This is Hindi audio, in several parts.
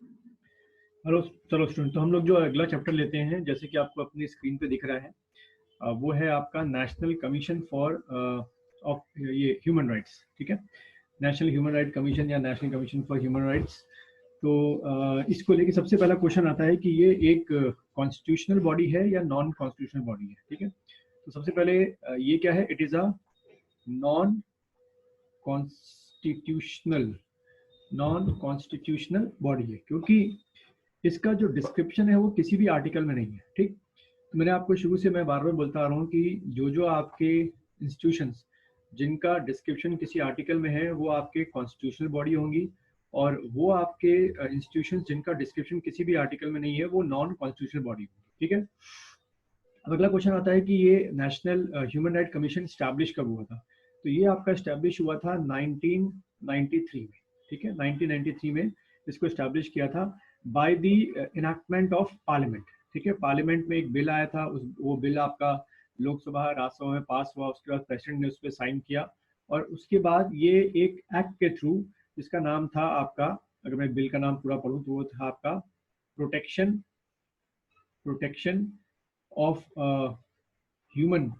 हेलो। चलो स्टूडेंट, तो हम लोग जो अगला चैप्टर लेते हैं, जैसे कि आपको अपनी स्क्रीन पे दिख रहा है, वो है आपका नेशनल कमीशन फॉर ऑफ ये ह्यूमन राइट्स। ठीक है, नेशनल ह्यूमन राइट कमीशन या national commission for human rights. तो इसको लेके सबसे पहला क्वेश्चन आता है कि ये एक कॉन्स्टिट्यूशनल बॉडी है या नॉन कॉन्स्टिट्यूशनल बॉडी है। ठीक है, तो सबसे पहले ये क्या है? It is a non constitutional non constitutional body है, क्योंकि इसका जो डिस्क्रिप्शन है वो किसी भी आर्टिकल में नहीं है। ठीक, तो मैंने आपको शुरू से मैं बार बार बोलता आ रहा हूँ कि जो आपके इंस्टीट्यूशंस जिनका डिस्क्रिप्शन किसी आर्टिकल में है वो आपके कॉन्स्टिट्यूशनल बॉडी होंगी, और वो आपके इंस्टीट्यूशंस जिनका डिस्क्रिप्शन किसी भी आर्टिकल में नहीं है वो नॉन कॉन्स्टिट्यूशनल बॉडी होंगी। ठीक है, अब अगला क्वेश्चन आता है कि ये national human right commission establish कब हुआ था? तो ये आपका स्टैब्लिश हुआ था 1993 में। ठीक है, 1993 में इसको स्टैब्लिश किया था by the enactment of parliament. ठीक है, पार्लियामेंट में एक बिल आया था, वो बिल आपका लोकसभा राज्यसभा में पास हुआ, उसके बाद प्रेसिडेंट ने उस पर साइन किया, और उसके बाद ये एक एक्ट के थ्रू, जिसका नाम था आपका, अगर मैं बिल का नाम पूरा पढ़ूँ तो वो था आपका protection protection of human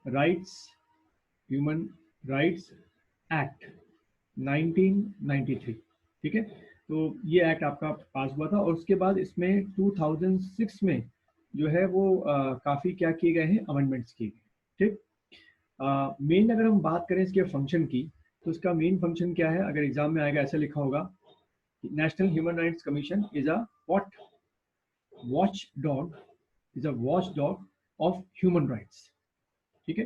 rights human rights act 1993। ठीक है, तो ये एक्ट आपका पास हुआ था, और उसके बाद इसमें 2006 में जो है वो काफ़ी क्या किए गए हैं, अमेंडमेंट्स किए गए। ठीक, मेन अगर हम बात करें इसके फंक्शन की, तो इसका मेन फंक्शन क्या है? अगर एग्जाम में आएगा ऐसा लिखा होगा, national human rights commission is a what watch dog is a watch dog of human rights. ठीक है,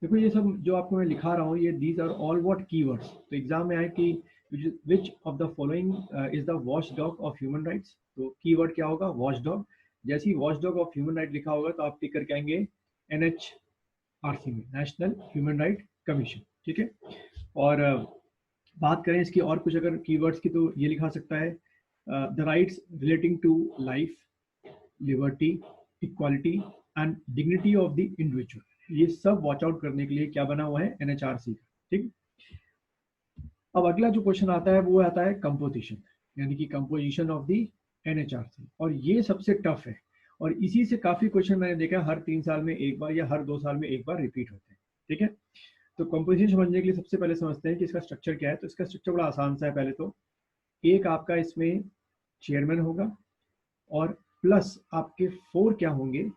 देखो ये सब जो आपको मैं लिखा रहा हूँ, ये these are all what keywords. तो एग्जाम में आए कि which of the following is the watchdog of human rights, तो कीवर्ड क्या होगा? Watchdog. जैसे ही watchdog of human right लिखा होगा तो आप टिक करके आएंगे NHRC में, नेशनल ह्यूमन राइट कमीशन। ठीक है, और बात करें इसकी और कुछ अगर कीवर्ड्स की, तो ये लिखा सकता है the rights relating to life, liberty, equality and dignity of the individual. ये सब वॉच आउट करने के लिए क्या बना हुआ है? NHRC का। ठीक, अब अगला जो क्वेश्चन आता है वो आता है कंपोजिशन, यानी कि कंपोजिशन ऑफ द NHRC, और ये सबसे टफ है, और इसी से काफी क्वेश्चन मैंने देखा हर 3 साल में एक बार या हर 2 साल में एक बार रिपीट होते हैं। ठीक है, तो कंपोजिशन समझने के लिए सबसे पहले समझते हैं कि इसका स्ट्रक्चर क्या है। तो इसका स्ट्रक्चर बड़ा आसान सा है। पहले तो एक आपका इसमें चेयरमैन होगा, और प्लस आपके 4 क्या होंगे?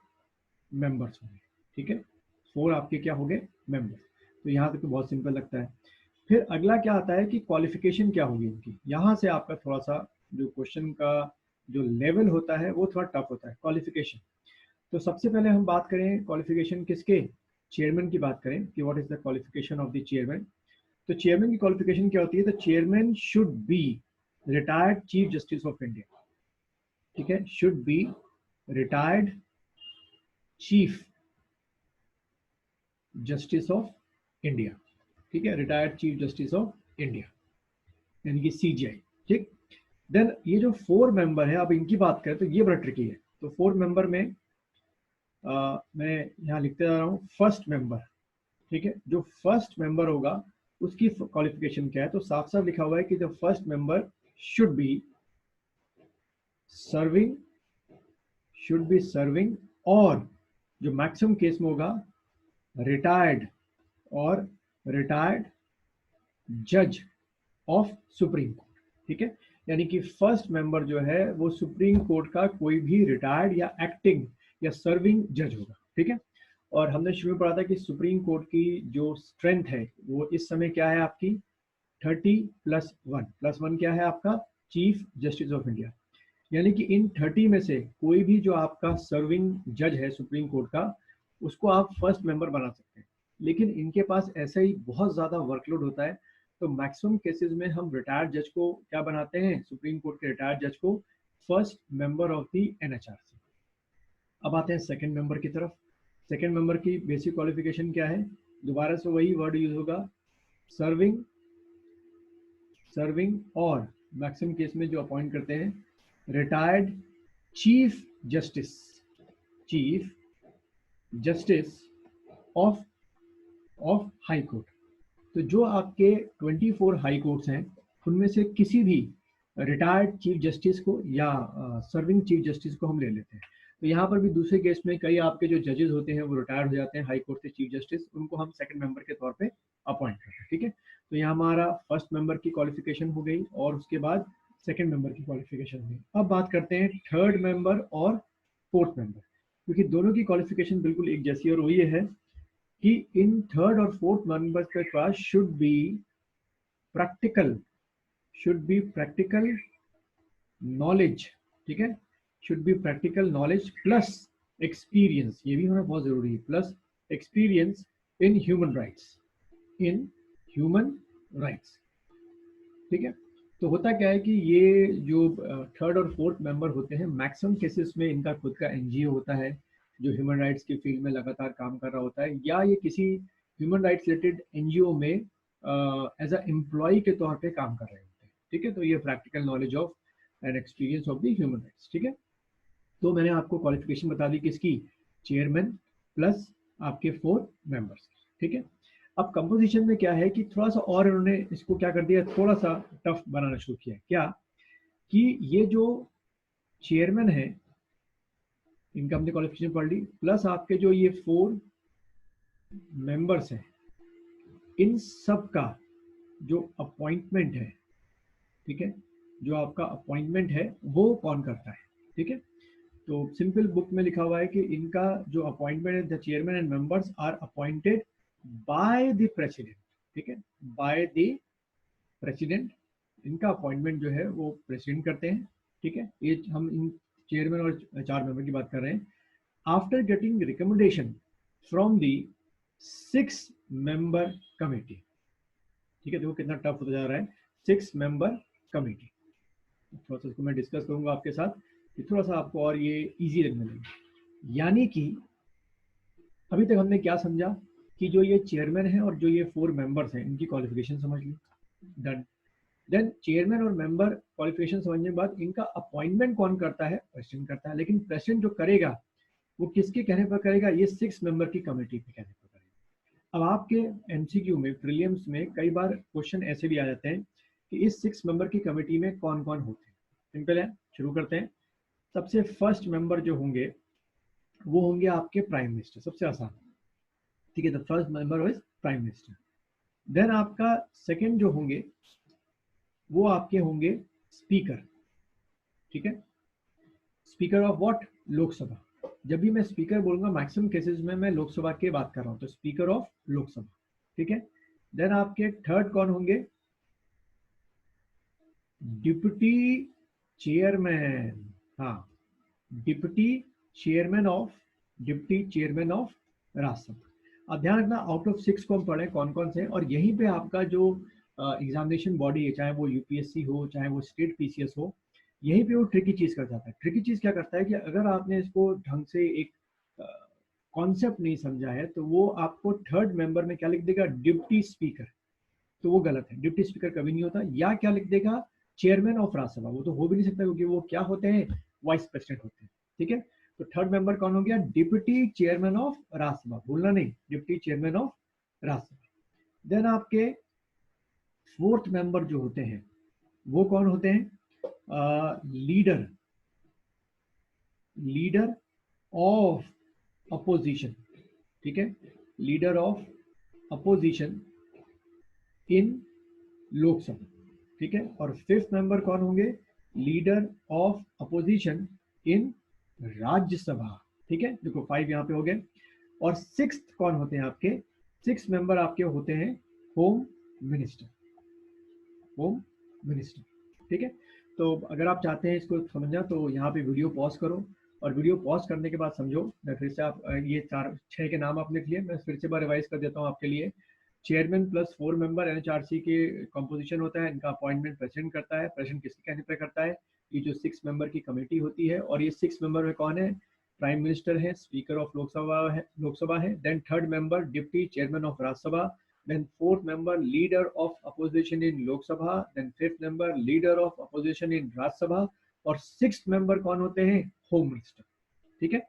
मेंबर्स होंगे। ठीक है, 4 आपके क्या होंगे? मेंबर्स। तो यहाँ तक तो बहुत सिंपल लगता है। फिर अगला क्या आता है कि क्वालिफिकेशन क्या होगी उनकी। यहाँ से आपका थोड़ा सा जो क्वेश्चन का जो लेवल होता है वो थोड़ा टफ होता है, क्वालिफिकेशन। तो सबसे पहले हम बात करें क्वालिफिकेशन किसके? चेयरमैन की बात करें कि what is the qualification of the chairman. तो चेयरमैन की क्वालिफिकेशन क्या होती है? तो chairman should be retired chief justice of India. ठीक है, should be retired chief justice of India. ठीक है, retired chief justice of India, यानी कि CJI। ठीक, देन ये जो 4 मेंबर है, अब इनकी बात करें तो ये बड़ा ट्रिकी है। तो 4 मेंबर में मैं यहाँ लिखते जा रहा हूँ फर्स्ट मेंबर। ठीक है, जो फर्स्ट मेंबर होगा उसकी क्वालिफिकेशन क्या है? तो साफ साफ लिखा हुआ है कि the first member should be serving और जो मैक्सिमम केस में होगा रिटायर्ड और रिटायर्ड जज ऑफ सुप्रीम कोर्ट। ठीक है, यानी कि फर्स्ट मेंबर जो है वो सुप्रीम कोर्ट का कोई भी रिटायर्ड या एक्टिंग या सर्विंग जज होगा। ठीक है, और हमने शुरू में पढ़ा था कि सुप्रीम कोर्ट की जो स्ट्रेंथ है वो इस समय क्या है आपकी? 30+1 क्या है आपका? Chief justice of India. यानी कि इन 30 में से कोई भी जो आपका सर्विंग जज है सुप्रीम कोर्ट का, उसको आप फर्स्ट मेंबर बना सकते हैं। लेकिन इनके पास ऐसा ही बहुत ज़्यादा वर्कलोड होता है, तो मैक्सिमम केसेस में हम रिटायर्ड जज को क्या बनाते हैं? सुप्रीम कोर्ट के रिटायर्ड जज को first member of the NHRC। अब आते हैं सेकंड मेंबर की तरफ। सेकंड मेंबर की बेसिक क्वालिफिकेशन क्या है? दोबारा से वही वर्ड यूज होगा, सर्विंग और मैक्सिमम केस में जो अपॉइंट करते हैं retired chief justice of high court. तो जो आपके 24 हाई कोर्ट्स हैं उनमें से किसी भी रिटायर्ड चीफ जस्टिस को या सर्विंग चीफ जस्टिस को हम ले लेते हैं। तो यहाँ पर भी दूसरे केस में कई आपके जो जजेस होते हैं वो रिटायर्ड हो जाते हैं हाई कोर्ट से चीफ जस्टिस, उनको हम सेकंड मेंबर के तौर पे अपॉइंट करते हैं। ठीक है, तो यहाँ हमारा फर्स्ट मेंबर की क्वालिफिकेशन हो गई और उसके बाद सेकंड मेंबर की क्वालिफिकेशन हो गई। अब बात करते हैं थर्ड मेंबर और फोर्थ मेंबर, क्योंकि दोनों की क्वालिफिकेशन बिल्कुल एक जैसी, और वो ये है कि इन थर्ड और फोर्थ मेंबर्स का class should be practical knowledge. ठीक है, should be practical knowledge plus experience, ये भी होना बहुत जरूरी है, plus experience in human rights. ठीक है, तो होता क्या है कि ये जो थर्ड और फोर्थ मेंबर होते हैं, मैक्सिमम केसेस में इनका खुद का एनजीओ होता है जो ह्यूमन राइट्स की फील्ड में लगातार काम कर रहा होता है, या ये किसी ह्यूमन राइट्स रिलेटेड एनजीओ में एज अ एम्प्लॉय के तौर पे काम कर रहे होते हैं। ठीक है, तो ये practical knowledge of and experience of the human rights. ठीक है, तो मैंने आपको क्वालिफिकेशन बता दी किसकी, चेयरमैन प्लस आपके 4 मेंबर्स। ठीक है, अब कंपोजिशन में क्या है कि थोड़ा सा और इन्होंने इसको क्या कर दिया, थोड़ा सा टफ बनाना शुरू किया। क्या कि ये जो चेयरमैन है इनका हमने क्वालिफिकेशन पढ़ ली, प्लस आपके जो ये 4 मेंबर्स हैं, इन सब का जो अपॉइंटमेंट है, ठीक है, जो आपका अपॉइंटमेंट है वो कौन करता है। ठीक है, तो सिंपल बुक में लिखा हुआ है कि इनका जो अपॉइंटमेंट है, the chairman and members are appointed by the president. ठीक है, बाय द प्रेसिडेंट, इनका अपॉइंटमेंट जो है वो प्रेसिडेंट करते हैं। ठीक है, ये हम इन चेयरमैन और 4 मेंबर की बात कर रहे हैं। After getting recommendation from the 6 member committee. ठीक है, देखो कितना टफ होता जा रहा है, 6 मेंबर कमेटी। थोड़ा सा इसको मैं डिस्कस करूंगा आपके साथ कि थोड़ा सा आपको और ये इजी लगने लगे। यानी कि अभी तक हमने क्या समझा कि जो ये चेयरमैन है और जो ये 4 मेंबर्स हैं, इनकी क्वालिफिकेशन समझ ली, डन। देन चेयरमैन और मेंबर क्वालिफिकेशन समझने के बाद इनका अपॉइंटमेंट कौन करता है, प्रेसिडेंट करता है। लेकिन प्रेसिडेंट जो करेगा वो किसके कहने पर करेगा, ये 6 मेंबर की कमेटी के कहने पर करेगा। अब आपके एमसीक्यू में, प्रीलिम्स में कई बार क्वेश्चन ऐसे भी आ जाते हैं कि इस 6 मेंबर की कमेटी में कौन कौन होते हैं। सिंपल है, शुरू करते हैं। सबसे फर्स्ट मेंबर जो होंगे वो होंगे आपके प्राइम मिनिस्टर, सबसे आसान। ठीक है, the first member is prime minister. Then आपका सेकंड जो होंगे वो आपके होंगे स्पीकर। ठीक है, स्पीकर ऑफ व्हाट, लोकसभा। जब भी मैं स्पीकर बोलूंगा मैक्सिमम केसेस में मैं लोकसभा की बात कर रहा हूं, तो स्पीकर ऑफ लोकसभा। ठीक है, देन आपके थर्ड कौन होंगे, डिप्टी चेयरमैन। हाँ, डिप्टी चेयरमैन ऑफ राज्यसभा। अब ध्यान रखना, आउट ऑफ 6 को हम पढ़े कौन कौन से हैं, और यहीं पे आपका जो एग्जामिनेशन बॉडी है, चाहे वो यूपीएससी हो चाहे वो स्टेट पीसीएस हो, यहीं पे वो ट्रिकी चीज कर जाता है। ट्रिकी चीज क्या करता है कि अगर आपने इसको ढंग से एक कॉन्सेप्ट नहीं समझा है तो वो आपको थर्ड मेंबर में क्या लिख देगा, डिप्टी स्पीकर। तो वो गलत है, डिप्टी स्पीकर कभी नहीं होता। या क्या लिख देगा, चेयरमैन ऑफ राज्यसभा। वो तो हो भी नहीं सकता क्योंकि वो क्या होते हैं, वाइस प्रेसिडेंट होते हैं। ठीक है, तो थर्ड मेंबर कौन हो गया, डिप्टी चेयरमैन ऑफ राज्यसभा, भूलना नहीं, deputy chairman of Rajya Sabha. Then आपके फोर्थ मेंबर जो होते हैं वो कौन होते हैं, लीडर ऑफ अपोजिशन। ठीक है, leader of opposition in Lok Sabha. ठीक है, और फिफ्थ मेंबर कौन होंगे, leader of opposition in Rajya Sabha. ठीक है, देखो 5 यहाँ पे हो गए। और सिक्स्थ कौन होते हैं आपके, 6 मेंबर आपके होते हैं होम मिनिस्टर। ठीक है, तो अगर आप चाहते हैं इसको समझना तो यहाँ पे वीडियो पॉज करो, और वीडियो पॉज करने के बाद समझो। मैं फिर से आप ये 4-6 के नाम आप लिख लिए, मैं फिर से बार रिवाइज कर देता हूँ आपके लिए। चेयरमैन प्लस 4 मेंबर एनएचआरसी के कंपोजिशन होता है, इनका अपॉइंटमेंट प्रेसिडेंट करता है। प्रेसिडेंट किसके कहने पर करता है, ये जो 6 मेंबर की कमेटी होती है। और ये 6 मेंबर में कौन है, प्राइम मिनिस्टर है, स्पीकर ऑफ लोकसभा है। Then third member deputy chairman of Rajya Sabha. Then fourth member, leader of opposition in Lok Sabha. Then fifth member, leader of opposition in Rajya Sabha. और सिक्स्थ मेंबर कौन होते हैं, होम मिनिस्टर। ठीक है,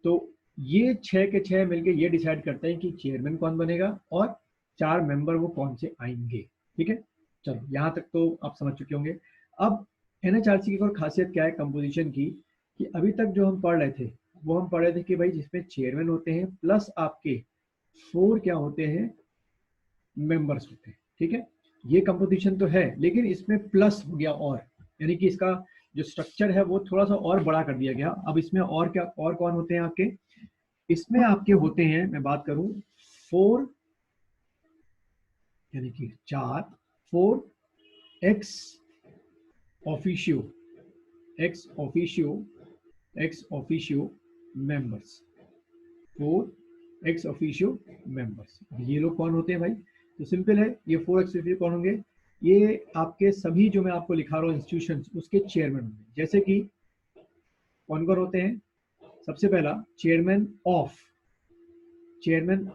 तो ये 6 के 6 मिलके ये डिसाइड करते हैं कि चेयरमैन कौन बनेगा और 4 मेंबर वो कौन से आएंगे। ठीक है, चलो यहाँ तक तो आप समझ चुके होंगे। अब एनएचआरसी की एक और खासियत क्या है कंपोजिशन की, कि अभी तक जो हम पढ़ रहे थे वो हम पढ़ रहे थे कि भाई जिसमें चेयरमैन होते हैं प्लस आपके 4 क्या होते हैं, मेंबर्स होते हैं। ठीक है, ये कंपोजिशन तो है, लेकिन इसमें प्लस हो गया और, यानी कि इसका जो स्ट्रक्चर है वो थोड़ा सा और बड़ा कर दिया गया। अब इसमें और क्या, और कौन होते हैं आपके, इसमें आपके होते हैं, मैं बात करूं 4, यानी कि 4, 4 ex officio, ex officio, ex officio members, 4 ex officio members. ये लोग कौन होते हैं भाई, तो सिंपल है, ये 4 एक्स ऑफिशियो कौन होंगे, ये आपके सभी जो मैं आपको लिखा रहा हूँ इंस्टीट्यूशन उसके चेयरमैन होंगे। जैसे कि कौन कौन होते हैं, सबसे पहला चेयरमैन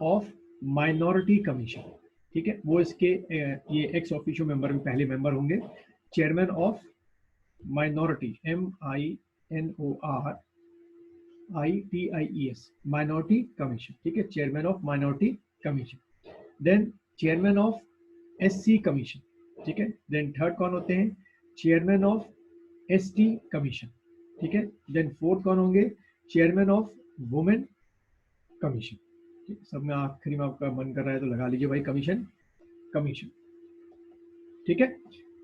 ऑफ माइनॉरिटी कमीशन। ठीक है, वो इसके ये एक्स ऑफिशियो मेंबर में पहले मेंबर होंगे। Chairman of minority, MINORITIES, minority commission. ठीक है, chairman of minority commission. Then chairman of SC commission. ठीक है, देन थर्ड कौन होते हैं, चेयरमैन ऑफ ST कमीशन। ठीक है, देन फोर्थ कौन होंगे, चेयरमैन ऑफ वुमेन कमीशन। सब में आखिरी में आपका मन कर रहा है तो लगा लीजिए भाई कमीशन। ठीक है,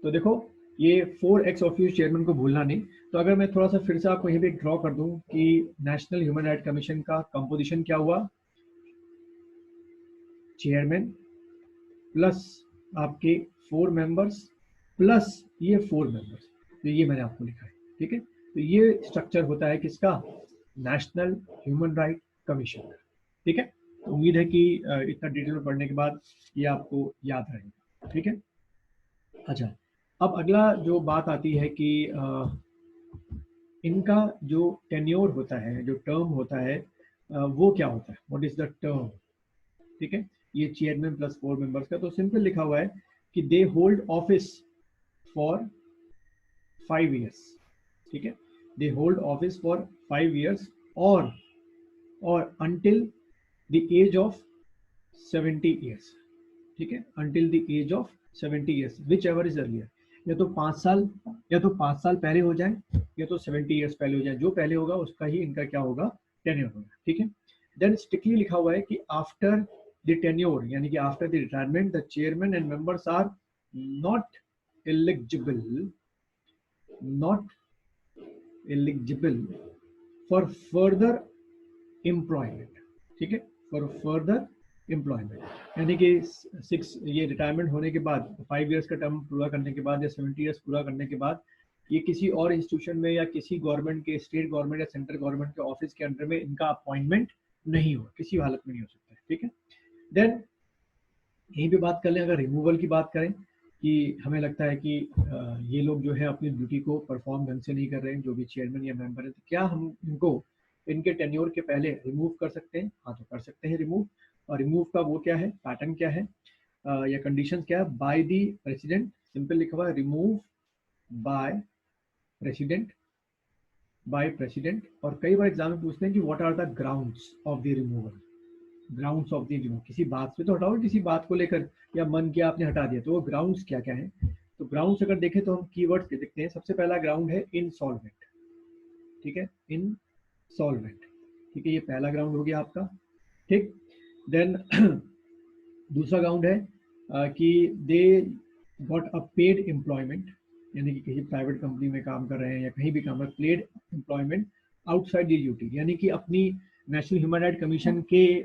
तो देखो ये 4 एक्स ऑफिस चेयरमैन को भूलना नहीं। तो अगर मैं थोड़ा सा फिर से आपको यहीं पे ड्रॉ कर दूं कि नेशनल ह्यूमन राइट कमीशन का कंपोजिशन क्या हुआ, चेयरमैन प्लस आपके 4 मेंबर्स प्लस ये 4 मेंबर्स, तो ये मैंने आपको लिखा है। ठीक है, तो ये स्ट्रक्चर होता है किसका, नेशनल ह्यूमन राइट कमीशन का। ठीक है, तो उम्मीद है कि इतना डिटेल में पढ़ने के बाद ये आपको याद रहेगा। ठीक है, अच्छा, अब अगला जो बात आती है कि इनका जो टेन्योर होता है, जो टर्म होता है, वो क्या होता है, व्हाट इज द टर्म। ठीक है, ये चेयरमैन प्लस 4 मेंबर्स का तो सिंपल लिखा हुआ है कि they hold office for 5 years. ठीक है, they hold office for 5 years और until the age of 70 years. ठीक है, until the age of 70 years, which ever is, earlier तो 5 साल, या तो 5 साल पहले हो जाए, या तो 70 ईयर्स पहले हो जाए, जो पहले होगा उसका ही इनका क्या होगा, टेन्योर होगा। ठीक है, देन स्ट्रिक्टली लिखा हुआ है कि आफ्टर द टेन्योर, यानी कि after the retirement the chairman and members are not eligible, not eligible for further employment. ठीक है, फॉर फर्दर एम्प्लॉयमेंट, यानी कि 6 ये रिटायरमेंट होने के बाद 5 ईयर्स का टर्म पूरा करने के बाद या 70 ईयर्स पूरा करने के बाद ये किसी और इंस्टीट्यूशन में या किसी गवर्नमेंट के, स्टेट गवर्नमेंट या सेंट्रल गवर्नमेंट के ऑफिस के अंडर में इनका अपॉइंटमेंट नहीं हो, किसी हालत में नहीं हो सकता है। ठीक है, देन यहीं पे बात कर लें, अगर रिमूवल की बात करें कि हमें लगता है कि ये लोग जो है अपनी ड्यूटी को परफॉर्म ढंग से नहीं कर रहे हैं, जो भी चेयरमैन या मेंबर है, तो क्या हम इनको इनके टेन्योर के पहले रिमूव कर सकते हैं, हाँ तो कर सकते हैं रिमूव। और रिमूव का वो क्या है, पैटर्न क्या है, या कंडीशन क्या है, बाय द प्रेसिडेंट, सिंपल लिखा हुआ है remove by president, by president. और कई बार एग्जाम में पूछते हैं कि what are the grounds of the removal, grounds of the remove, किसी बात पे तो हटाओ, किसी बात को लेकर या मन किया आपने हटा दिया, तो वो ग्राउंड्स क्या क्या है। तो ग्राउंड्स अगर देखें तो हम कीवर्ड्स देखते हैं, सबसे पहला ग्राउंड है इनसॉल्वेंट। ठीक है, इनसॉल्वेंट। ठीक है, ये पहला ग्राउंड हो गया आपका। ठीक, देन दूसरा ग्राउंड है कि they got a paid employment, यानी कि किसी प्राइवेट कंपनी में काम कर रहे हैं या कहीं भी काम कर, paid employment outside the duty, यानी कि अपनी नेशनल ह्यूमन राइट कमीशन के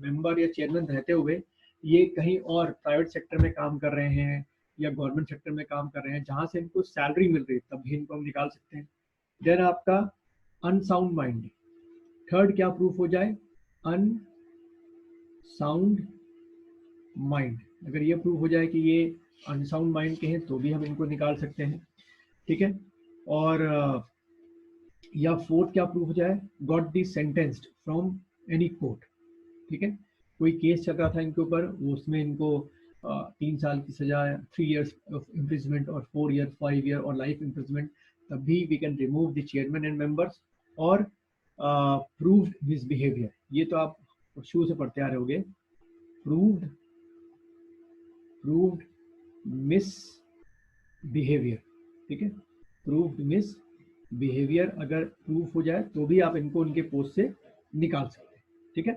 मेंबर या चेयरमैन रहते हुए ये कहीं और प्राइवेट सेक्टर में काम कर रहे हैं या गवर्नमेंट सेक्टर में काम कर रहे हैं जहां से इनको सैलरी मिल रही है, तब भी इनको हम निकाल सकते हैं। देन आपका अनसाउंड माइंड, थर्ड क्या प्रूफ हो जाए, अनसाउंड माइंड, अगर ये प्रूफ हो जाए कि ये अनसाउंड माइंड के हैं तो भी हम इनको निकाल सकते हैं। ठीक है, और या फोर्थ क्या प्रूफ हो जाए, got the sentenced from any court. ठीक है, कोई केस चल रहा था इनके ऊपर, वो उसमें इनको 3 साल की सजा, 3 years ऑफ इम्प्रिजमेंट और 4 year, 5 year और लाइफ इम्प्रिजमेंट, तब भी we can remove the chairman and members. और प्रूव्ड मिसबिहेवियर, ये तो आप शुरू से पढ़ते आ रहे होगे, प्रूव्ड मिसबिहेवियर। ठीक है, प्रूव्ड मिस बिहेवियर अगर प्रूफ हो जाए तो भी आप इनको उनके पोस्ट से निकाल सकते हैं, ठीक है।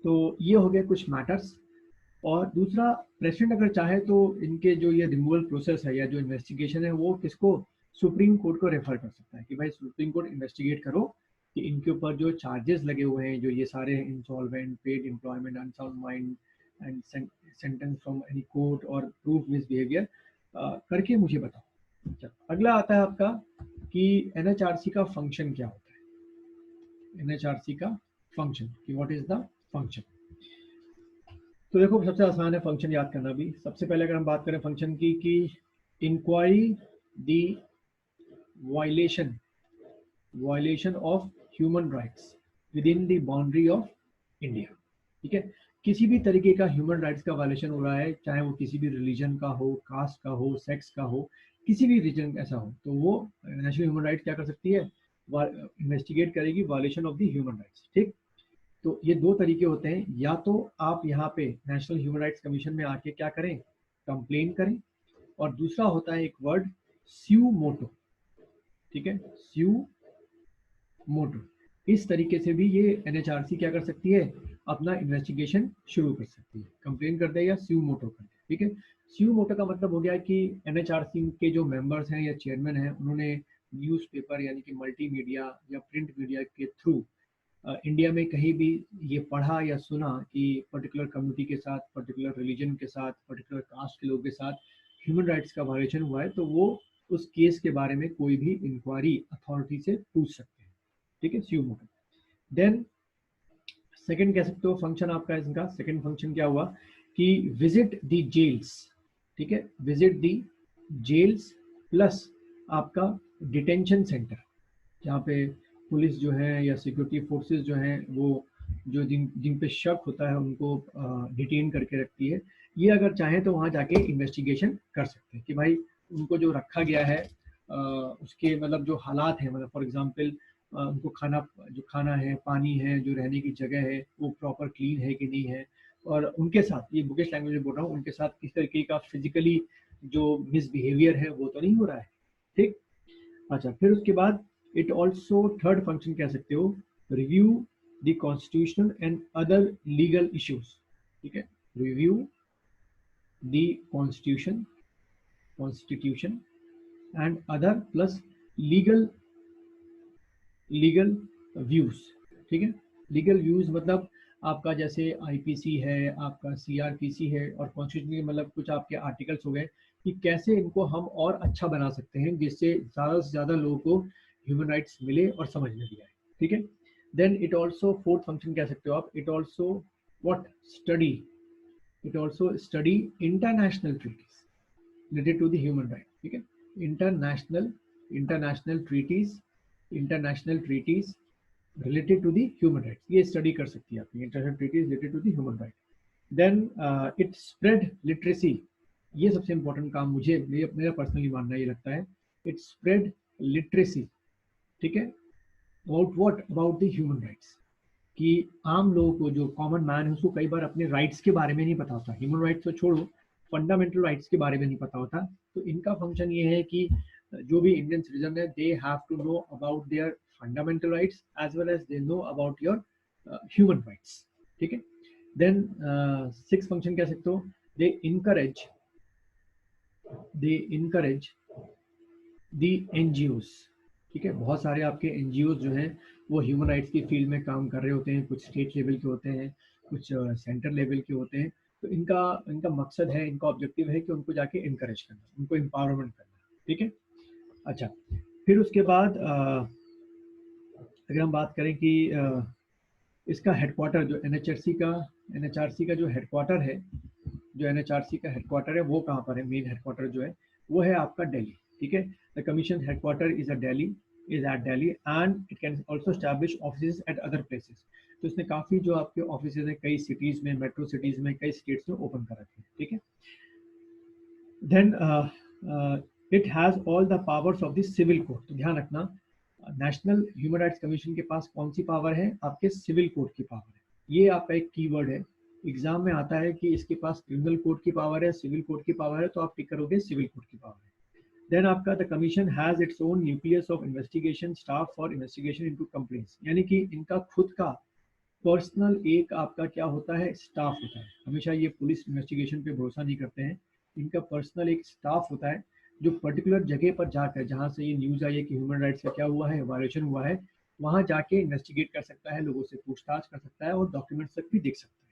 तो ये हो गया कुछ मैटर्स। और दूसरा, प्रेसिडेंट अगर चाहे तो इनके जो ये रिमूवल प्रोसेस है या जो इन्वेस्टिगेशन है वो किसको, सुप्रीम कोर्ट को रेफर कर सकता है कि भाई सुप्रीम कोर्ट इन्वेस्टिगेट करो कि इनके ऊपर जो चार्जेस लगे हुए हैं, जो ये सारे insolvent, paid employment, unsound mind and sentence from any court और प्रूफ मिसबिहेवियर, करके मुझे बताओ। अच्छा, अगला आता है आपका कि एनएचआरसी का फंक्शन क्या होता है। एनएचआरसी का फंक्शन कि व्हाट इज द फंक्शन। तो देखो सबसे आसान है फंक्शन याद करना भी। सबसे पहले अगर हम बात करें फंक्शन की कि inquiry the violation of human rights within the boundary of India, ठीक है। किसी भी तरीके का ह्यूमन राइट्स का वायलेशन हो रहा है, चाहे वो किसी भी रिलीजन का हो, कास्ट का हो, सेक्स का हो, किसी भी रीजन ऐसा हो, तो वो नेशनल ह्यूमन राइट्स क्या कर सकती है, इन्वेस्टिगेट करेगी violation of the human rights, ठीक। तो ये दो तरीके होते हैं, या तो आप यहाँ पे नेशनल ह्यूमन राइट्स कमीशन में आके क्या करें, कंप्लेन करें, और दूसरा होता है एक वर्ड स्यू मोटो, ठीक है, स्यू मोटो। इस तरीके से भी ये एनएचआरसी क्या कर सकती है, अपना इन्वेस्टिगेशन शुरू कर सकती है, कंप्लेन कर दे या स्यू मोटो कर दे, ठीक है। स्यू मोटो का मतलब हो गया कि एनएचआरसी के जो मेंबर्स हैं या चेयरमैन हैं, उन्होंने न्यूज़पेपर यानी कि मल्टीमीडिया या प्रिंट मीडिया के थ्रू इंडिया में कहीं भी ये पढ़ा या सुना कि पर्टिकुलर कम्युनिटी के साथ, पर्टिकुलर रिलीजन के साथ, पर्टिकुलर कास्ट के लोगों के साथ ह्यूमन राइट्स का वायलेशन हुआ है, तो वो उस केस के बारे में कोई भी इंक्वायरी अथॉरिटी से पूछ सकते हैं, ठीक है, स्यू मोटो। देन सेकंड कह सकते हो फंक्शन आपका, इसका सेकंड फंक्शन क्या हुआ कि विजिट द जेल्स, ठीक है, विजिट द जेल्स प्लस आपका डिटेंशन सेंटर, जहाँ पे पुलिस जो है या सिक्योरिटी फोर्सेस जो हैं वो जो जिन पे शक होता है उनको डिटेन करके रखती है, ये अगर चाहें तो वहाँ जाके इन्वेस्टिगेशन कर सकते हैं कि भाई उनको जो रखा गया है उसके मतलब जो हालात हैं, मतलब फॉर एग्जांपल उनको खाना है, पानी है, जो रहने की जगह है वो प्रॉपर क्लीन है कि नहीं है, और उनके साथ, ये बुकिश लैंग्वेज में बोल रहा हूँ, उनके साथ किस तरीके का फिजिकली जो मिसबिहेवियर है वो तो नहीं हो रहा है, ठीक। अच्छा, फिर उसके बाद इट ऑल्सो थर्ड फंक्शन कह सकते हो, review the constitutional and other legal issues, ठीक है, review the constitution and other plus legal legal views, ठीक है। लीगल व्यूज मतलब आपका जैसे आईपीसी है, आपका सीआरपीसी है, और कॉन्स्टिट्यूशन मतलब कुछ आपके आर्टिकल्स हो गए कि कैसे इनको हम और अच्छा बना सकते हैं जिससे ज़्यादा से ज़्यादा लोगों को ह्यूमन राइट्स मिले और समझ में भी आए, ठीक है। Then it also fourth function कह सकते हो आप, it also what study, it also study international treaties related to the human right, ठीक है। International international treaties international treaties related to the human rights, ये स्टडी कर सकती है आपकी international treaties related to the human right. Then it spread literacy, ये सबसे इंपॉर्टेंट काम मुझे मेरा पर्सनली मानना ये लगता है, इट स्प्रेड लिटरेसी, ठीक है, about what, about the human rights, कि आम लोगों को, जो कॉमन मैन है, उसको कई बार अपने राइट्स के बारे में नहीं पता होता, ह्यूमन राइट्स तो छोड़ो, फंडामेंटल राइट्स के बारे में नहीं पता होता। तो इनका फंक्शन ये है कि जो भी इंडियन सिटीजन है, they have to know about their fundamental rights as well as they know about your human rights, ठीक है। देन सिक्स फंक्शन कह सकते हो, दे इनकरेज दी एनजीओज, ठीक है। बहुत सारे आपके एनजीओज जो हैं वो ह्यूमन राइट्स की फील्ड में काम कर रहे होते हैं, कुछ स्टेट लेवल के होते हैं, कुछ सेंटर लेवल के होते हैं। तो इनका इनका मकसद है, इनका ऑब्जेक्टिव है कि उनको जाके इनकरेज करना, उनको एम्पावरमेंट करना, ठीक है। अच्छा, फिर उसके बाद अगर हम बात करें कि इसका हेडक्वार्टर जो एनएचआरसी का जो हेडक्वार्टर है, जो एनएचआरसी का हेडक्वार्टर है वो कहाँ पर है, मेन हेडक्वार्टर जो है वो है आपका दिल्ली, ठीक है। The commission headquarter is at Delhi and it can also establish offices at other places. तो इसने काफ़ी जो आपके ऑफिसेज हैं कई सिटीज़ में, मेट्रो सिटीज़ में, कई स्टेट्स में ओपन कर रखे हैं, ठीक है। Then it has all the powers of the civil code. तो ध्यान रखना, नेशनल ह्यूमन राइट्स कमीशन के पास कौन सी पावर है, आपके सिविल कोड की पावर है। ये आपका एक कीवर्ड है, एग्जाम में आता है कि इसके पास क्रिमिनल कोड की पावर है, सिविल कोड की पावर है, तो आप टिक करोगे सिविल कोड की पावर है। देन आपका the commission has its own nucleus of investigation staff for investigation into complaints, यानी कि इनका खुद का पर्सनल एक आपका क्या होता है, स्टाफ होता है। हमेशा ये पुलिस इन्वेस्टिगेशन पे भरोसा नहीं करते हैं, इनका पर्सनल एक स्टाफ होता है जो पर्टिकुलर जगह पर जाकर, जहाँ से ये न्यूज़ आई है कि ह्यूमन राइट्स का क्या हुआ है, वायलेशन हुआ है, वहाँ जाके इन्वेस्टिगेट कर सकता है, लोगों से पूछताछ कर सकता है और डॉक्यूमेंट्स तक भी देख सकता है।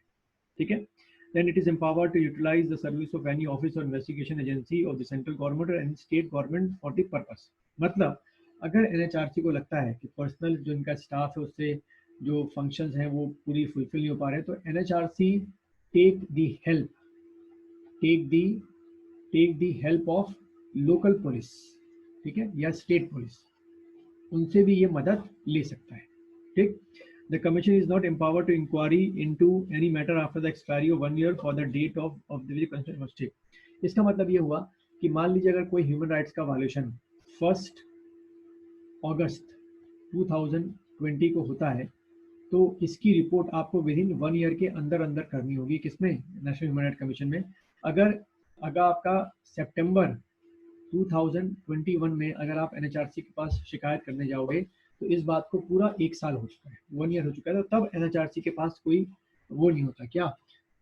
ठीक है। Then it is empowered to utilize the service of any office or investigation agency of the central government or any state government for the purpose। मतलब अगर NHRC को लगता है कि पर्सनल जो इनका स्टाफ है उससे जो फंक्शंस हैं वो पूरी फुलफिल नहीं हो पा रहे, तो NHRC take the help take the take the help of local police, ठीक है, या स्टेट पुलिस, उनसे भी ये मदद ले सकता है। ठीक। The commission is not empowered to inquiry into any matter after the expiry of 1 year for the date of the constitution was take। इसका मतलब ये हुआ कि मान लीजिए अगर कोई ह्यूमन राइट्स का वायलेशन 1 अगस्त 2020 को होता है, तो इसकी रिपोर्ट आपको विद इन 1 ईयर के अंदर अंदर करनी होगी, किसमें, नेशनल ह्यूमन राइट्स कमीशन में। अगर अगर आपका सितंबर 2021 में अगर आप NHRC के पास शिकायत करने जाओगे, तो इस बात को पूरा 1 साल हो चुका है, 1 ईयर हो चुका है, तो तब NHRC के पास कोई वो नहीं होता, क्या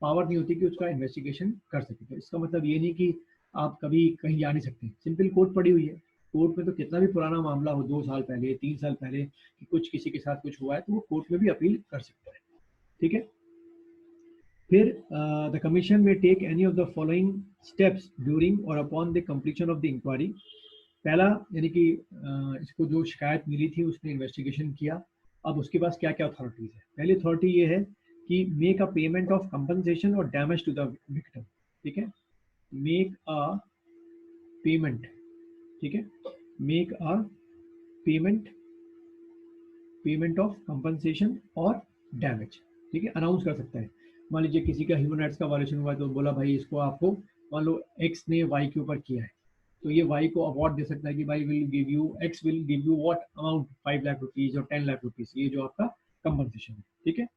पावर नहीं होती कि उसका इन्वेस्टिगेशन कर सके। तो इसका मतलब ये नहीं कि आप कभी कहीं जा नहीं सकते, सिंपल कोर्ट पड़ी हुई है, कोर्ट में तो कितना भी पुराना मामला हो, 2 साल पहले 3 साल पहले कि कुछ किसी के साथ कुछ हुआ है, तो वो कोर्ट में भी अपील कर सकता है। ठीक है। फिर the commission may take any of the following steps during और upon the completion of the inquiry. पहला, यानी कि इसको जो शिकायत मिली थी उसने इन्वेस्टिगेशन किया, अब उसके पास क्या क्या अथॉरिटीज है। पहली अथॉरिटी ये है कि make a payment of compensation और डैमेज टू द विक्टिम। ठीक है, मेक अ पेमेंट, ठीक है, make a payment of compensation और डैमेज। ठीक है, अनाउंस कर सकता है। मान लीजिए किसी का ह्यूमन राइट्स का वायलेशन हुआ है, तो बोला भाई इसको आपको, मान लो एक्स ने वाई के ऊपर किया है, तो ये वाई को अवार्ड दे सकता है कि भाई will give you, x will give you what amount, 5 lakh rupees और 10 लाख रुपीज, ये जो आपका कंपनसेशन है। ठीक है।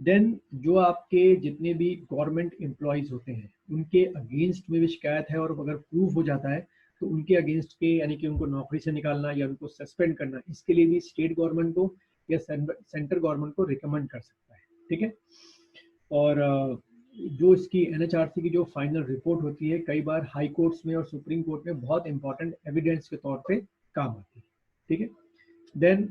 देन जो आपके जितने भी गवर्नमेंट एम्प्लॉयज होते हैं उनके अगेंस्ट में भी शिकायत है, और अगर प्रूफ हो जाता है तो उनके अगेंस्ट के, यानी कि उनको नौकरी से निकालना या उनको सस्पेंड करना, इसके लिए भी स्टेट गवर्नमेंट को या सेंट्रल गवर्नमेंट को रिकमेंड कर सकता है। ठीक है। और जो इसकी NHRC की जो फाइनल रिपोर्ट होती है, कई बार हाई कोर्ट्स में और सुप्रीम कोर्ट में बहुत इंपॉर्टेंट एविडेंस के तौर पे काम आती है। ठीक है। देन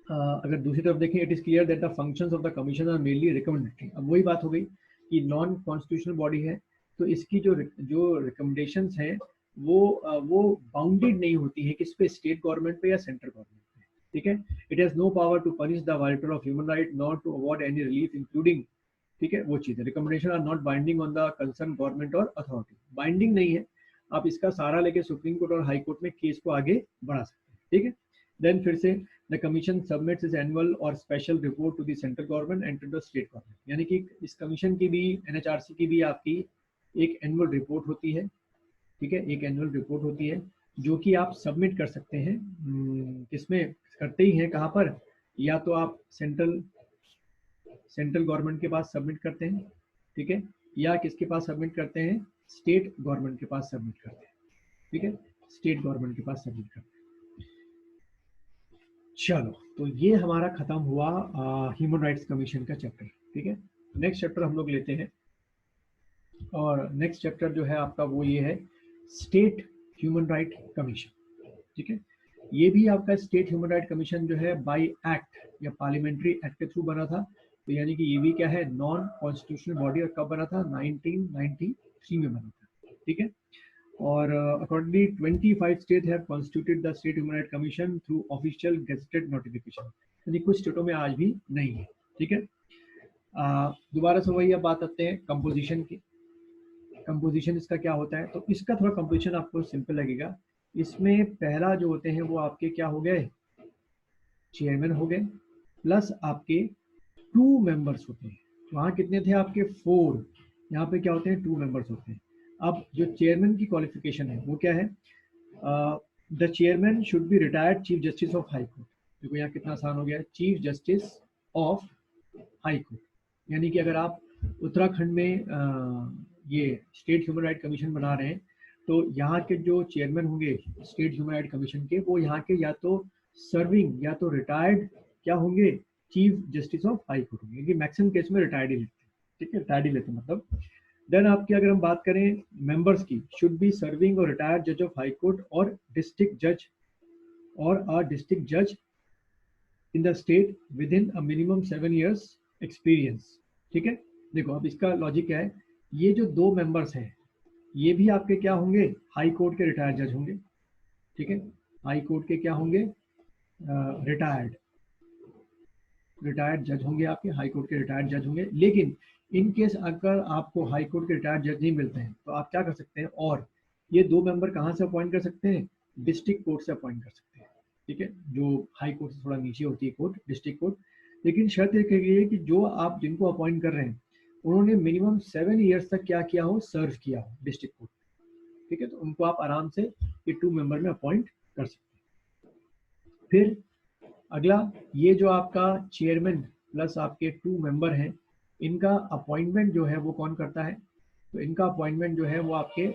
अगर दूसरी तरफ देखें, it is clear that the functions of the commission are mainly recommendatory. अब वही बात हो गई कि नॉन कॉन्स्टिट्यूशनल बॉडी है, तो इसकी जो रिकमेंडेशंस हैं वो बाउंडेड नहीं होती है किस पे, स्टेट गवर्नमेंट पे या सेंट्रल गवर्नमेंट पे। ठीक है। It has no power to punish the violator of human right, not to award any relief including, ठीक है, वो चीज़ है। Recommendation are not binding on the concern government और अथॉरिटी, बाइंडिंग नहीं है, आप इसका सहारा लेके सुप्रीम कोर्ट और हाई कोर्ट में केस को आगे बढ़ा सकते हैं। ठीक है। देन फिर से the commission submits is annual और special report to the central government and to the state government, यानी कि इस कमीशन की भी, NHRC की भी आपकी एक एनुअल रिपोर्ट होती है। ठीक है, एक एनुअल रिपोर्ट होती है जो कि आप सबमिट कर सकते हैं, किसमें करते ही हैं, कहाँ पर, या तो आप सेंट्रल गवर्नमेंट के पास सबमिट करते हैं, ठीक है, या किसके पास सबमिट करते हैं, स्टेट गवर्नमेंट के पास सबमिट करते हैं। ठीक है, स्टेट गवर्नमेंट के पास सबमिट करते हैं। चलो, तो ये हमारा खत्म हुआ ह्यूमन राइट्स कमीशन का चैप्टर। ठीक है, नेक्स्ट चैप्टर हम लोग लेते हैं, और नेक्स्ट चैप्टर जो है आपका वो ये है स्टेट ह्यूमन राइट कमीशन। ठीक है, ये भी आपका स्टेट ह्यूमन राइट कमीशन जो है बाय एक्ट या पार्लियामेंट्री एक्ट के थ्रू बना था, तो यानी कि ये भी क्या है, नॉन कॉन्स्टिट्यूशनल बॉडी, और कब बना था, 1993 में बना था। ठीक है, और accordingly 25 state have constituted the state human right commission through official gazetted notification, यानी कुछ स्टेटों में आज भी नहीं है। ठीक है, दोबारा से वही अब बात आते हैं कंपोजिशन की। कंपोजिशन इसका क्या होता है, तो इसका थोड़ा कंपोजिशन आपको सिंपल लगेगा। इसमें पहला जो होते हैं वो आपके क्या हो गए, चेयरमैन हो गए, प्लस आपके 2 मेंबर्स होते हैं। वहाँ कितने थे आपके, 4, यहाँ पे क्या होते हैं, 2 मेंबर्स होते हैं। अब जो चेयरमैन की क्वालिफिकेशन है वो क्या है, the chairman should be retired chief justice of high court. देखो यहाँ कितना आसान हो गया, chief justice of high court, यानी कि अगर आप उत्तराखंड में ये स्टेट ह्यूमन राइट कमीशन बना रहे हैं, तो यहाँ के जो चेयरमैन होंगे स्टेट ह्यूमन राइट कमीशन के, वो यहाँ के या तो सर्विंग या तो रिटायर्ड क्या होंगे, chief justice of high court होंगे, क्योंकि मैक्सिमम केस में रिटायर्ड ही लेते हैं, ठीक है, रिटायर्ड ही लेते हैं मतलब। देन आपकी अगर हम बात करें मेंबर्स की, शुड बी सर्विंग और रिटायर्ड जज ऑफ हाई कोर्ट और डिस्ट्रिक्ट जज और अ डिस्ट्रिक्ट जज in the state with in a minimum 7 years experience, ठीक है। देखो अब इसका लॉजिक क्या है, ये जो 2 मेंबर्स हैं ये भी आपके क्या होंगे, हाई कोर्ट के रिटायर्ड जज होंगे, ठीक है, हाई कोर्ट के क्या होंगे, रिटायर्ड जज होंगे आपके, हाई कोर्ट के रिटायर्ड जज होंगे। लेकिन इन केस अगर आपको हाई कोर्ट के रिटायर्ड जज नहीं मिलते हैं तो आप क्या कर सकते हैं, और ये 2 मेंबर कहाँ से अपॉइंट कर सकते हैं, डिस्ट्रिक्ट कोर्ट से अपॉइंट कर सकते हैं, ठीक है, जो हाई कोर्ट से थोड़ा नीचे होती है कोर्ट, डिस्ट्रिक्ट कोर्ट। लेकिन शर्त ये कही गई है कि जो आप जिनको अपॉइंट कर रहे हैं उन्होंने मिनिमम 7 years तक क्या किया हो, सर्व किया हो डिस्ट्रिक्ट कोर्ट, ठीक है, तो उनको आप आराम से ये 2 मेंबर में अपॉइंट कर सकते हैं। फिर अगला, ये जो आपका चेयरमैन प्लस आपके 2 मेंबर हैं, इनका अपॉइंटमेंट जो है वो कौन करता है, तो इनका अपॉइंटमेंट जो है वो आपके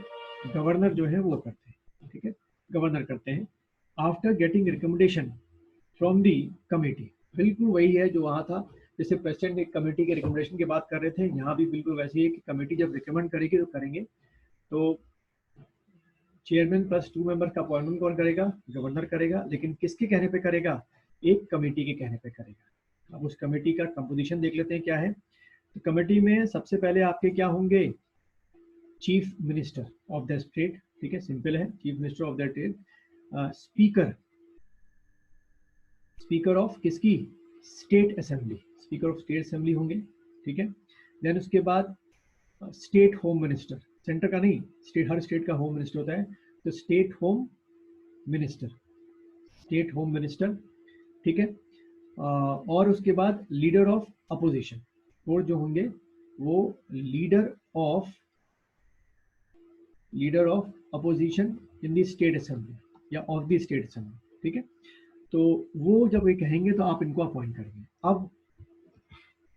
गवर्नर जो है वो करते हैं, ठीक है, गवर्नर करते हैं after getting recommendation from the committee. बिल्कुल वही है जो वहाँ था, जैसे प्रेसिडेंट एक कमेटी के रिकमेंडेशन की बात कर रहे थे, यहाँ भी बिल्कुल वैसे ही है कि कमेटी जब रिकमेंड करेगी तो करेंगे, तो चेयरमैन प्लस 2 मेंबर का अपॉइंटमेंट कौन करेगा, गवर्नर करेगा, लेकिन किसके कहने पे करेगा, एक कमेटी के कहने पे करेगा। अब उस कमेटी का कंपोजिशन देख लेते हैं क्या है। तो कमेटी में सबसे पहले आपके क्या होंगे, chief minister of the state, ठीक है, सिंपल है, chief minister of the state, speaker, speaker of किसकी, state assembly, speaker of state assembly होंगे, ठीक है। देन उसके बाद स्टेट होम मिनिस्टर, सेंटर का नहीं, स्टेट, हर स्टेट का होम मिनिस्टर होता है, तो state home minister, state home minister, ठीक है। और उसके बाद लीडर ऑफ अपोजिशन, और जो होंगे वो leader of opposition in the state assembly या ऑफ द स्टेट असेंबली, ठीक है। तो वो जब ये कहेंगे तो आप इनको अपॉइंट करेंगे। अब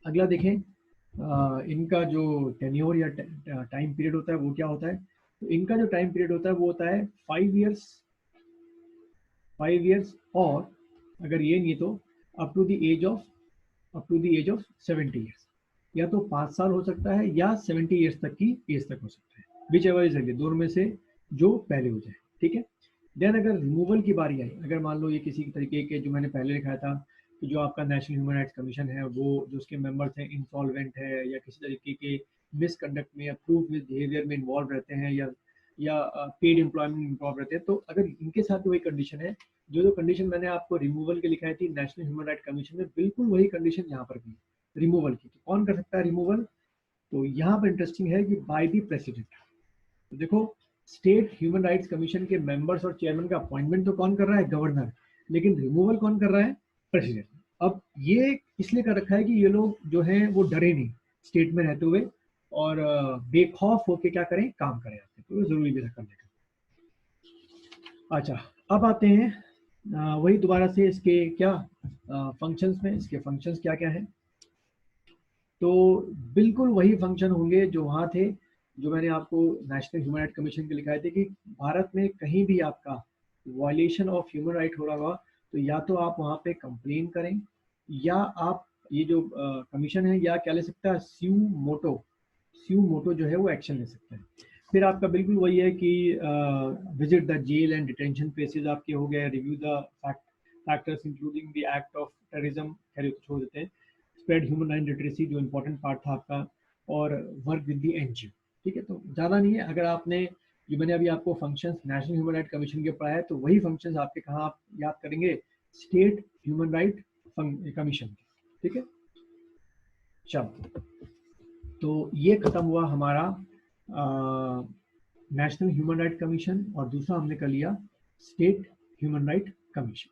अगला देखें, इनका जो टेन्योर या टाइम पीरियड होता है वो क्या होता है, तो इनका जो टाइम पीरियड होता है वो होता है 5 years, और अगर ये नहीं तो up to the age of 70 years, या तो 5 साल हो सकता है या 70 years तक की एज तक हो सकता है, विच एवर इज, दोनों में से जो पहले हो जाए, ठीक है। देन अगर रिमूवल की बारी आई, अगर मान लो ये किसी तरीके के, जो मैंने पहले लिखा था कि जो आपका नेशनल ह्यूमन राइट्स कमीशन है वो जो उसके मेंबर्स हैं इंसॉल्वेंट है या किसी तरीके के मिसकंडक्ट में या प्रूफ बिहेवियर में इन्वॉल्व रहते हैं या पेड एम्प्लॉयमेंट इन्वॉल्व रहते हैं, तो अगर इनके साथ वही कंडीशन है, जो कंडीशन मैंने आपको रिमूवल के लिखाई थी नेशनल ह्यूमन राइट कमीशन में, बिल्कुल वही कंडीशन यहाँ पर भी रिमूवल की। तो कौन कर सकता है रिमूवल, तो यहाँ पर इंटरेस्टिंग है कि बाय दी प्रेसिडेंट। तो देखो स्टेट ह्यूमन राइट्स कमीशन के मेंबर्स और चेयरमैन का अपॉइंटमेंट तो कौन कर रहा है, गवर्नर, लेकिन रिमूवल कौन कर रहा है, प्रेसिडेंट। अब ये इसलिए कर रखा है कि ये लोग जो हैं वो डरे नहीं स्टेट में रहते हुए और बेखौफ होके क्या करें, काम करें, तो जरूरी भी करने का। अच्छा, अब आते हैं वही दोबारा से इसके क्या फंक्शंस में, इसके फंक्शंस क्या क्या हैं। तो बिल्कुल वही फंक्शन होंगे जो वहाँ थे, जो मैंने आपको नेशनल ह्यूमन राइट कमीशन के लिखाए थे कि भारत में कहीं भी आपका वायलेशन ऑफ ह्यूमन राइट हो रहा होगा तो या तो आप वहाँ पे कंप्लेन करें, या आप ये जो कमीशन है या क्या ले सकता है, स्यू मोटो जो है वो एक्शन ले सकता है। फिर आपका बिल्कुल वही है कि visit the jail and detention places आपके हो गए, review the factors including the act of terrorism, खैर छोड़ देते हैं, स्प्रेड ह्यूमन राइट लिटरेसी जो इंपॉर्टेंट पार्ट था आपका, और वर्क विद दी एनजीओ, ठीक है। तो ज़्यादा नहीं है, अगर आपने जो मैंने अभी आपको functions national human right commission के पढ़ाया है तो वही फंक्शंस आपके कहाँ आप याद करेंगे, स्टेट ह्यूमन राइट कमीशन के, ठीक है। चलो, तो ये खत्म हुआ हमारा नेशनल ह्यूमन राइट कमीशन, और दूसरा हमने कर लिया स्टेट ह्यूमन राइट कमीशन।